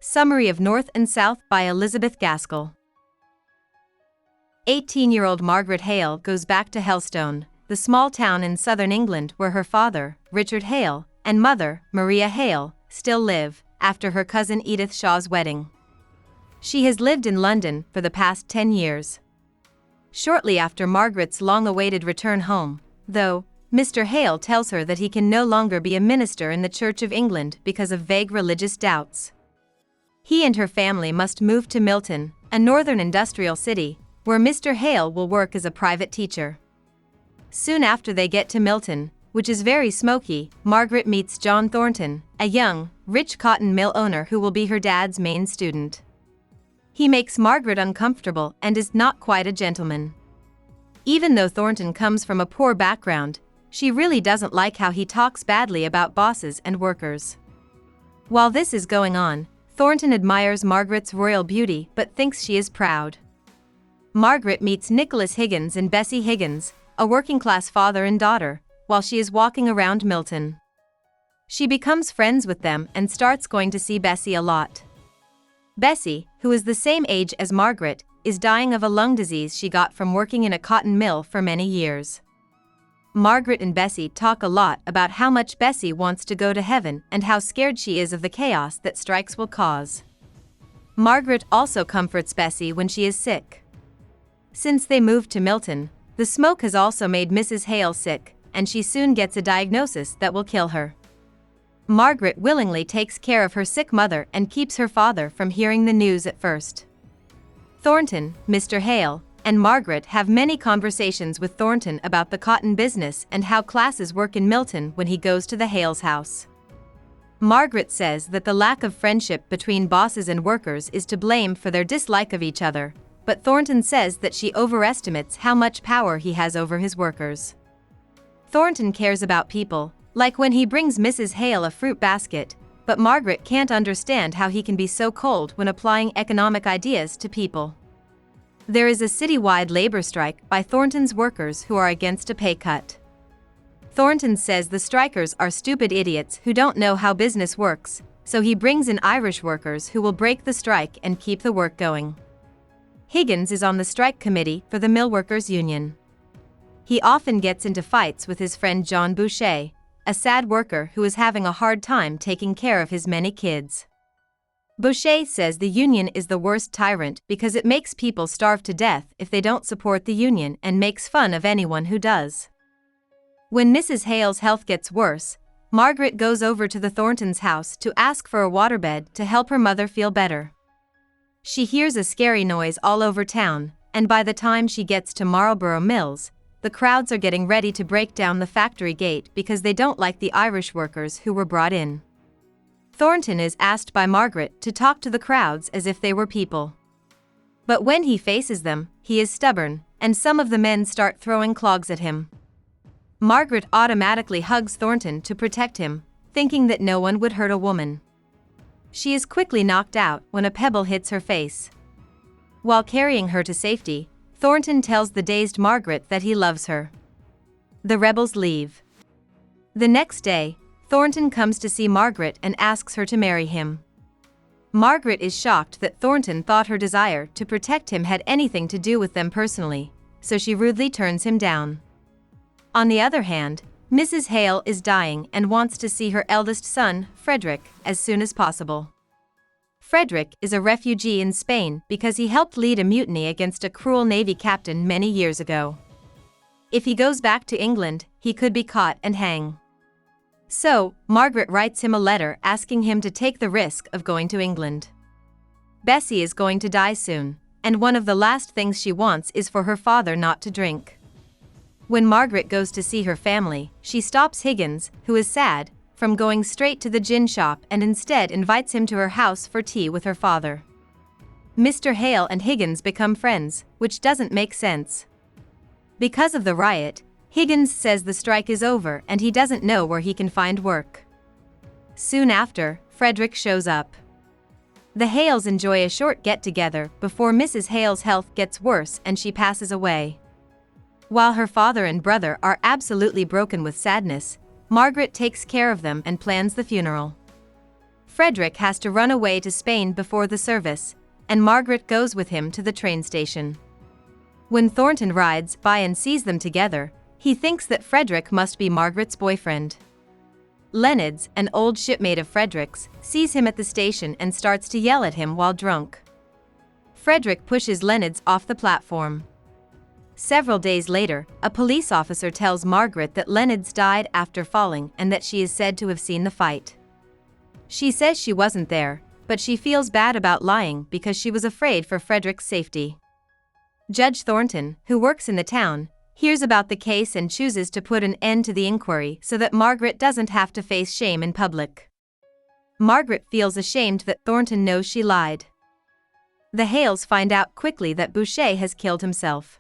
Summary of North and South by Elizabeth Gaskell. 18-year-old Margaret Hale goes back to Helstone, the small town in southern England where her father, Richard Hale, and mother, Maria Hale, still live, after her cousin Edith Shaw's wedding. She has lived in London for the past 10 years. Shortly after Margaret's long-awaited return home, though, Mr. Hale tells her that he can no longer be a minister in the Church of England because of vague religious doubts. He and her family must move to Milton, a northern industrial city, where Mr. Hale will work as a private teacher. Soon after they get to Milton, which is very smoky, Margaret meets John Thornton, a young, rich cotton mill owner who will be her dad's main student. He makes Margaret uncomfortable and is not quite a gentleman. Even though Thornton comes from a poor background, she really doesn't like how he talks badly about bosses and workers. While this is going on, Thornton admires Margaret's royal beauty but thinks she is proud. Margaret meets Nicholas Higgins and Bessie Higgins, a working-class father and daughter, while she is walking around Milton. She becomes friends with them and starts going to see Bessie a lot. Bessie, who is the same age as Margaret, is dying of a lung disease she got from working in a cotton mill for many years. Margaret and Bessie talk a lot about how much Bessie wants to go to heaven and how scared she is of the chaos that strikes will cause. Margaret also comforts Bessie when she is sick. Since they moved to Milton, the smoke has also made Mrs. Hale sick, and she soon gets a diagnosis that will kill her. Margaret willingly takes care of her sick mother and keeps her father from hearing the news at first. Thornton, Mr. Hale, and Margaret have many conversations with Thornton about the cotton business and how classes work in Milton when he goes to the Hales' house. Margaret says that the lack of friendship between bosses and workers is to blame for their dislike of each other, but Thornton says that she overestimates how much power he has over his workers. Thornton cares about people, like when he brings Mrs. Hale a fruit basket, but Margaret can't understand how he can be so cold when applying economic ideas to people. There is a citywide labor strike by Thornton's workers who are against a pay cut. Thornton says the strikers are stupid idiots who don't know how business works, so he brings in Irish workers who will break the strike and keep the work going. Higgins is on the strike committee for the Millworkers Union. He often gets into fights with his friend John Boucher, a sad worker who is having a hard time taking care of his many kids. Boucher says the union is the worst tyrant because it makes people starve to death if they don't support the union and makes fun of anyone who does. When Mrs. Hale's health gets worse, Margaret goes over to the Thorntons' house to ask for a waterbed to help her mother feel better. She hears a scary noise all over town, and by the time she gets to Marlborough Mills, the crowds are getting ready to break down the factory gate because they don't like the Irish workers who were brought in. Thornton is asked by Margaret to talk to the crowds as if they were people. But when he faces them, he is stubborn, and some of the men start throwing clogs at him. Margaret automatically hugs Thornton to protect him, thinking that no one would hurt a woman. She is quickly knocked out when a pebble hits her face. While carrying her to safety, Thornton tells the dazed Margaret that he loves her. The rebels leave. The next day, Thornton comes to see Margaret and asks her to marry him. Margaret is shocked that Thornton thought her desire to protect him had anything to do with them personally, so she rudely turns him down. On the other hand, Mrs. Hale is dying and wants to see her eldest son, Frederick, as soon as possible. Frederick is a refugee in Spain because he helped lead a mutiny against a cruel Navy captain many years ago. If he goes back to England, he could be caught and hang. So, Margaret writes him a letter asking him to take the risk of going to England. Bessie is going to die soon, and one of the last things she wants is for her father not to drink. When Margaret goes to see her family, she stops Higgins, who is sad, from going straight to the gin shop and instead invites him to her house for tea with her father. Mr. Hale and Higgins become friends, which doesn't make sense. Because of the riot, Higgins says the strike is over and he doesn't know where he can find work. Soon after, Frederick shows up. The Hales enjoy a short get-together before Mrs. Hale's health gets worse and she passes away. While her father and brother are absolutely broken with sadness, Margaret takes care of them and plans the funeral. Frederick has to run away to Spain before the service, and Margaret goes with him to the train station. When Thornton rides by and sees them together, he thinks that Frederick must be Margaret's boyfriend. Leonards, an old shipmate of Frederick's, sees him at the station and starts to yell at him while drunk. Frederick pushes Leonards off the platform. Several days later, a police officer tells Margaret that Leonards died after falling and that she is said to have seen the fight. She says she wasn't there, but she feels bad about lying because she was afraid for Frederick's safety. Judge Thornton, who works in the town, hears about the case and chooses to put an end to the inquiry so that Margaret doesn't have to face shame in public. Margaret feels ashamed that Thornton knows she lied. The Hales find out quickly that Boucher has killed himself.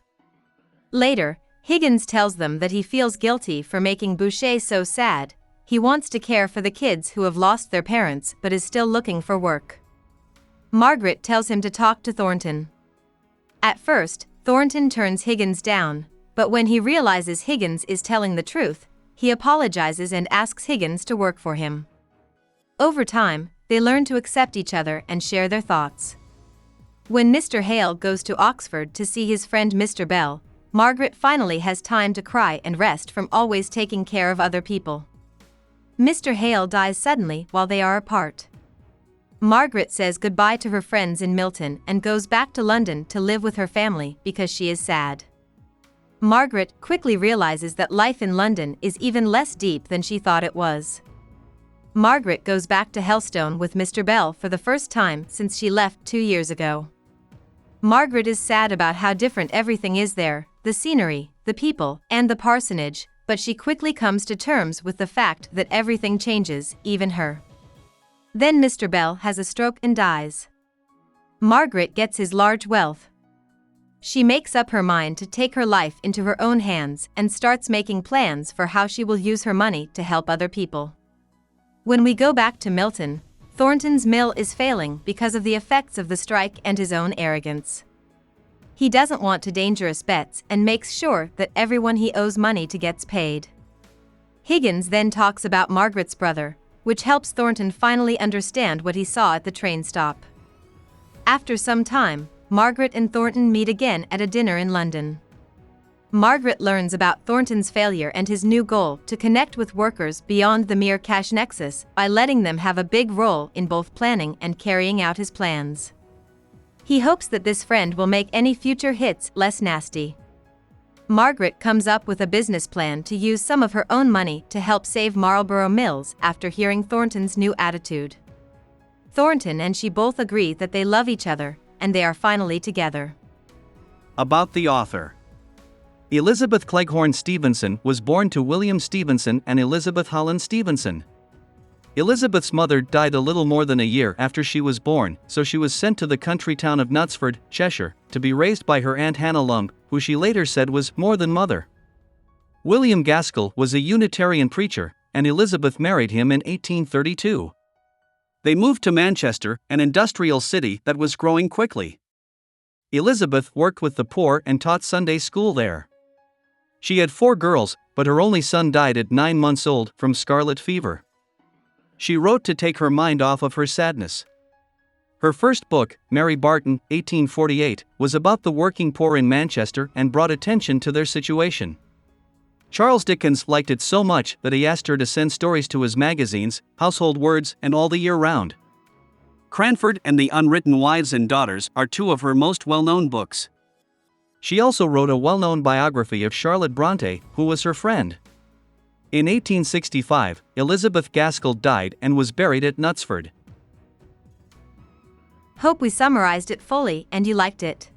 Later, Higgins tells them that he feels guilty for making Boucher so sad. He wants to care for the kids who have lost their parents but is still looking for work. Margaret tells him to talk to Thornton. At first, Thornton turns Higgins down, but when he realizes Higgins is telling the truth, he apologizes and asks Higgins to work for him. Over time, they learn to accept each other and share their thoughts. When Mr. Hale goes to Oxford to see his friend Mr. Bell, Margaret finally has time to cry and rest from always taking care of other people. Mr. Hale dies suddenly while they are apart. Margaret says goodbye to her friends in Milton and goes back to London to live with her family because she is sad. Margaret quickly realizes that life in London is even less deep than she thought it was. Margaret goes back to Helstone with Mr. Bell for the first time since she left 2 years ago. Margaret is sad about how different everything is there, the scenery, the people, and the parsonage, but she quickly comes to terms with the fact that everything changes, even her. Then Mr. Bell has a stroke and dies. Margaret gets his large wealth. She makes up her mind to take her life into her own hands and starts making plans for how she will use her money to help other people. When we go back to Milton, Thornton's mill is failing because of the effects of the strike and his own arrogance. He doesn't want to dangerous bets and makes sure that everyone he owes money to gets paid. Higgins then talks about Margaret's brother, which helps Thornton finally understand what he saw at the train stop. After some time, Margaret and Thornton meet again at a dinner in London. Margaret learns about Thornton's failure and his new goal to connect with workers beyond the mere cash nexus by letting them have a big role in both planning and carrying out his plans. He hopes that this friend will make any future hits less nasty. Margaret comes up with a business plan to use some of her own money to help save Marlborough Mills after hearing Thornton's new attitude. Thornton and she both agree that they love each other, and they are finally together. About the author. Elizabeth Cleghorn Stevenson was born to William Stevenson and Elizabeth Holland Stevenson. Elizabeth's mother died a little more than a year after she was born, so she was sent to the country town of Knutsford, Cheshire, to be raised by her Aunt Hannah Lumb, who she later said was more than mother. William Gaskell was a Unitarian preacher, and Elizabeth married him in 1832. They moved to Manchester, an industrial city that was growing quickly. Elizabeth worked with the poor and taught Sunday school there. She had 4 girls, but her only son died at 9 months old from scarlet fever. She wrote to take her mind off of her sadness. Her first book, Mary Barton, 1848, was about the working poor in Manchester and brought attention to their situation. Charles Dickens liked it so much that he asked her to send stories to his magazines, Household Words, and All the Year Round. Cranford and the Unwritten Wives and Daughters are 2 of her most well-known books. She also wrote a well-known biography of Charlotte Brontë, who was her friend. In 1865, Elizabeth Gaskell died and was buried at Knutsford. Hope we summarized it fully and you liked it.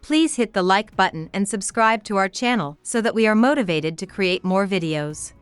Please hit the like button and subscribe to our channel so that we are motivated to create more videos.